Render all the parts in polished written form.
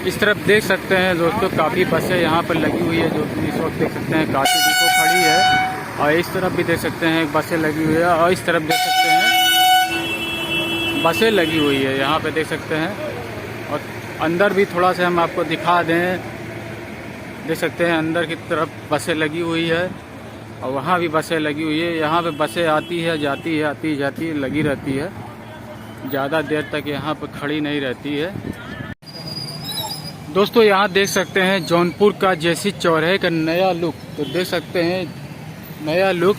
इस तरफ देख सकते हैं दोस्तों काफ़ी बसें यहाँ पर लगी हुई है, जो कि इस वक्त देख सकते हैं काशी डिपो खड़ी है। और इस तरफ भी देख सकते हैं बसें लगी हुई है, और इस तरफ देख सकते हैं बसें लगी हुई है, यहाँ पे देख सकते हैं। और अंदर भी थोड़ा सा हम आपको दिखा दें, देख सकते हैं अंदर की तरफ बसें लगी हुई है, और वहाँ भी बसें लगी हुई है। यहाँ पे बसें आती है जाती है, आती जाती है, लगी रहती है, ज़्यादा देर तक यहाँ पर खड़ी नहीं रहती है। दोस्तों यहाँ देख सकते हैं जौनपुर का जेसी चौराहे का नया लुक, तो देख सकते हैं नया लुक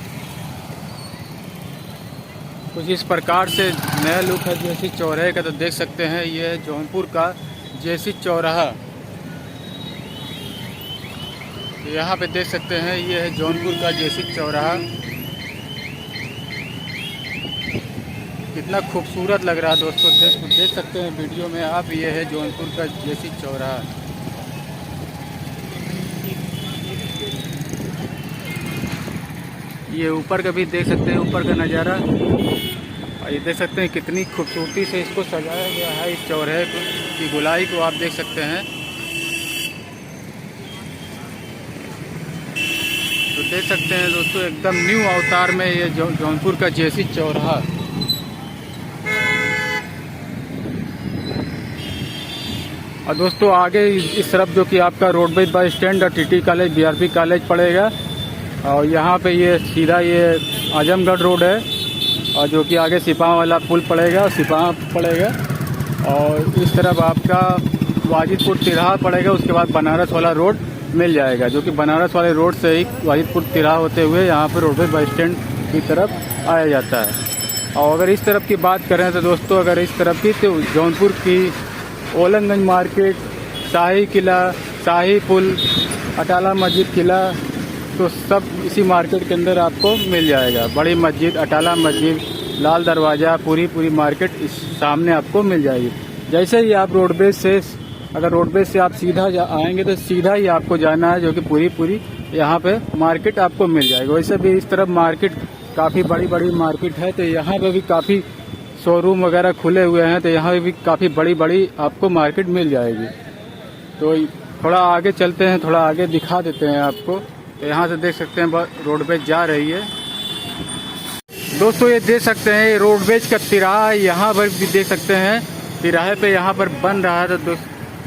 कुछ इस प्रकार से नया लुक है जेसी चौराहे का। तो देख सकते हैं ये है जौनपुर का जेसी चौराहा। तो यहाँ पे देख सकते हैं ये है जौनपुर का जेसी चौराहा, कितना खूबसूरत लग रहा है दोस्तों। देख सकते हैं वीडियो में आप, ये है जौनपुर का जेसी चौराहा। ये ऊपर का भी देख सकते हैं, ऊपर का नज़ारा, और ये देख सकते हैं कितनी खूबसूरती से इसको सजाया गया है। इस चौराहे की गोलाई को आप देख सकते हैं। तो देख सकते हैं दोस्तों एकदम न्यू अवतार में ये जौनपुर का जेसी चौराहा। और दोस्तों आगे इस तरफ जो कि आपका रोडवेज बस स्टैंड और टीटी कॉलेज, बीआरपी कॉलेज पड़ेगा, और यहाँ पे ये सीधा ये आजमगढ़ रोड है, और जो कि आगे सिपाह वाला पुल पड़ेगा, सिपाह पड़ेगा, और इस तरफ आपका वाजिदपुर तिराहा पड़ेगा। उसके बाद बनारस वाला रोड मिल जाएगा, जो कि बनारस वाले रोड से ही वाजिदपुर तिराहा होते हुए यहाँ पर रोडवेज बस स्टैंड की तरफ आया जाता है। और अगर इस तरफ की बात करें तो दोस्तों, अगर इस तरफ की तो जौनपुर की ओलंगंज मार्केट, शाही किला, शाही पुल, अटाला मस्जिद किला, तो सब इसी मार्केट के अंदर आपको मिल जाएगा। बड़ी मस्जिद, अटाला मस्जिद, लाल दरवाज़ा, पूरी मार्केट इस सामने आपको मिल जाएगी। जैसे ही आप रोडवेज से, अगर रोडवेज से आप सीधा आएंगे तो सीधा ही आपको जाना है, जो कि पूरी यहाँ पे मार्केट आपको मिल जाएगी। वैसे भी इस तरफ मार्केट काफ़ी बड़ी मार्केट है, तो यहाँ पे भी काफ़ी शोरूम वगैरह खुले हुए हैं, तो यहाँ भी काफ़ी बड़ी आपको मार्केट मिल जाएगी। तो थोड़ा आगे चलते हैं, थोड़ा आगे दिखा देते हैं आपको। तो यहाँ से देख सकते हैं रोडवेज जा रही है दोस्तों। ये देख सकते हैं रोडवेज का तिराहा, यहाँ पर भी देख सकते हैं तिराहे पे यहाँ पर बन रहा है, तो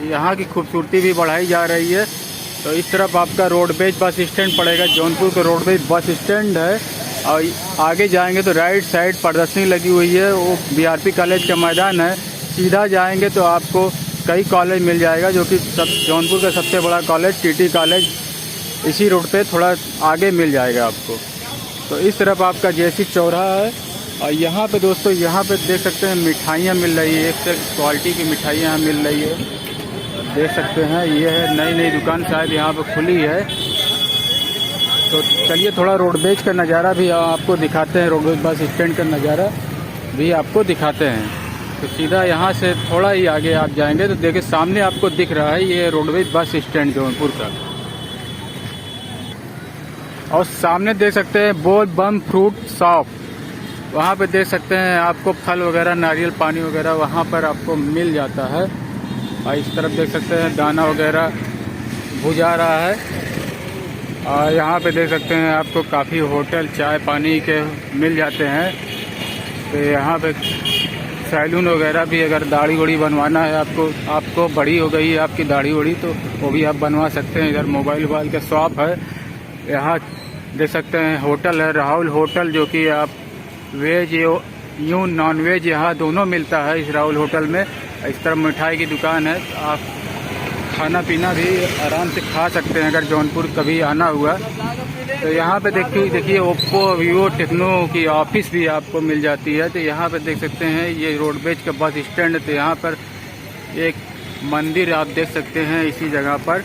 यहाँ की खूबसूरती भी बढ़ाई जा रही है। तो इस तरफ आपका रोडवेज बस स्टैंड पड़ेगा, जौनपुर का रोडवेज बस स्टैंड है, और आगे जाएंगे तो राइट साइड प्रदर्शनी लगी हुई है, वो बीआरपी कॉलेज का मैदान है। सीधा जाएंगे तो आपको कई कॉलेज मिल जाएगा, जो कि जौनपुर का सबसे बड़ा कॉलेज टीटी कॉलेज इसी रोड पे थोड़ा आगे मिल जाएगा आपको। तो इस तरफ आपका जेसी चौराहा है। और यहाँ पे दोस्तों, यहाँ पे देख सकते हैं मिठाइयाँ मिल रही है, एक से क्वालिटी की मिठाइयाँ मिल रही है, देख सकते हैं। ये है नई दुकान शायद यहाँ पे खुली है। तो चलिए थोड़ा रोडवेज का नज़ारा भी आपको दिखाते हैं, रोडवेज बस स्टैंड का नज़ारा भी आपको दिखाते हैं। तो सीधा यहाँ से थोड़ा ही आगे आप जाएंगे तो देखिए सामने आपको दिख रहा है ये रोडवेज बस स्टैंड जौनपुर का। और सामने देख सकते हैं बोल बम फ्रूट शॉप, वहाँ पे देख सकते हैं आपको फल वगैरह, नारियल पानी वगैरह वहाँ पर आपको मिल जाता है। और इस तरफ देख सकते हैं दाना वगैरह भुजा रहा है। और यहाँ पे देख सकते हैं आपको काफ़ी होटल चाय पानी के मिल जाते हैं। तो यहाँ पे सैलून वगैरह भी, अगर दाढ़ी वड़ी बनवाना है आपको बड़ी हो गई है आपकी दाढ़ी वड़ी, तो वो भी आप बनवा सकते हैं। इधर मोबाइल का शॉप है। यहाँ देख सकते हैं होटल है राहुल होटल, जो कि आप वेज यूँ नॉन वेज यहाँ दोनों मिलता है इस राहुल होटल में। इस तरफ मिठाई की दुकान है, आप खाना पीना भी आराम से खा सकते हैं अगर जौनपुर कभी आना हुआ। तो यहाँ पे देखिए ओप्पो, वीवो, टेक्नो की ऑफिस भी आपको मिल जाती है। तो यहाँ पे देख सकते हैं ये रोडवेज का बस स्टैंड है। तो यहाँ पर एक मंदिर आप देख सकते हैं इसी जगह पर।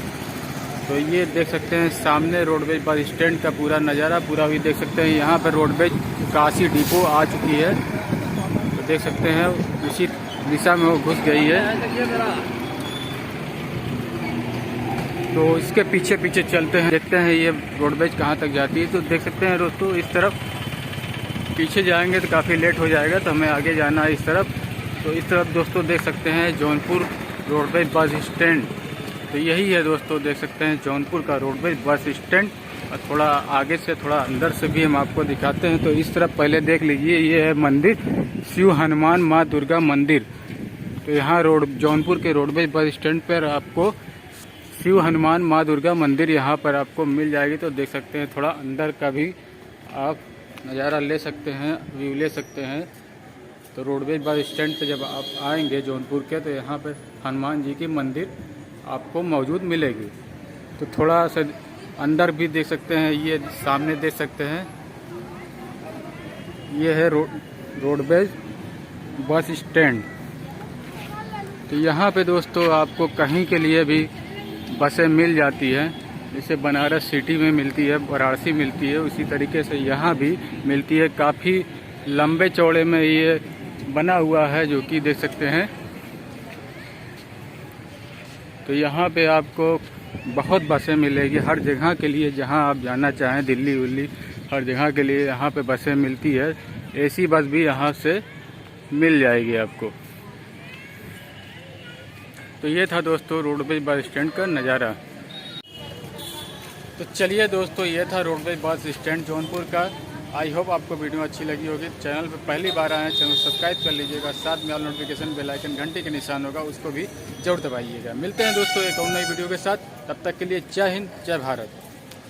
तो ये देख सकते हैं सामने रोडवेज बस स्टैंड का पूरा नज़ारा पूरा भी देख सकते हैं। यहाँ पर रोडवेज काशी डिपो आ चुकी है, तो देख सकते हैं इसी दिशा में वो घुस गई है। तो इसके पीछे पीछे चलते हैं, देखते हैं ये रोडवेज कहाँ तक जाती है। तो देख सकते हैं दोस्तों इस तरफ पीछे जाएंगे तो काफ़ी लेट हो जाएगा, तो हमें आगे जाना है इस तरफ। तो इस तरफ दोस्तों देख सकते हैं जौनपुर रोडवेज बस स्टैंड। तो यही है दोस्तों, देख सकते हैं जौनपुर का रोडवेज बस स्टैंड। और थोड़ा आगे से थोड़ा अंदर से भी हम आपको दिखाते हैं। तो इस तरफ पहले देख लीजिए, ये है मंदिर शिव हनुमान माँ दुर्गा मंदिर। तो यहाँ जौनपुर के रोडवेज बस स्टैंड पर आपको शिव हनुमान माँ दुर्गा मंदिर यहाँ पर आपको मिल जाएगी। तो देख सकते हैं थोड़ा अंदर का भी आप नज़ारा ले सकते हैं, व्यू ले सकते हैं। तो रोडवेज बस स्टैंड पे जब आप आएंगे जौनपुर के, तो यहाँ पर हनुमान जी की मंदिर आपको मौजूद मिलेगी। तो थोड़ा सा अंदर भी देख सकते हैं, ये सामने देख सकते हैं, ये है रोडवेज बस स्टैंड। तो यहाँ पे दोस्तों आपको कहीं के लिए भी बसें मिल जाती हैं, जैसे बनारस सिटी में मिलती है, वाराणसी मिलती है, उसी तरीके से यहाँ भी मिलती है। काफ़ी लंबे चौड़े में ये बना हुआ है, जो कि देख सकते हैं। तो यहाँ पे आपको बहुत बसें मिलेगी हर जगह के लिए, जहाँ आप जाना चाहें, दिल्ली उल्ली हर जगह के लिए यहाँ पे बसें मिलती है। एसी बस भी यहाँ से मिल जाएगी आपको। तो ये था दोस्तों रोडवेज बस स्टैंड का नज़ारा। तो चलिए दोस्तों, ये था रोडवेज बस स्टैंड जौनपुर का। आई होप आपको वीडियो अच्छी लगी होगी। चैनल पर पहली बार आए हैं, चैनल सब्सक्राइब कर लीजिएगा, साथ में ऑल नोटिफिकेशन बेल आइकन घंटे के निशान होगा, उसको भी जरूर दबाइएगा। मिलते हैं दोस्तों एक और नई वीडियो के साथ, तब तक के लिए जय हिंद, जय भारत।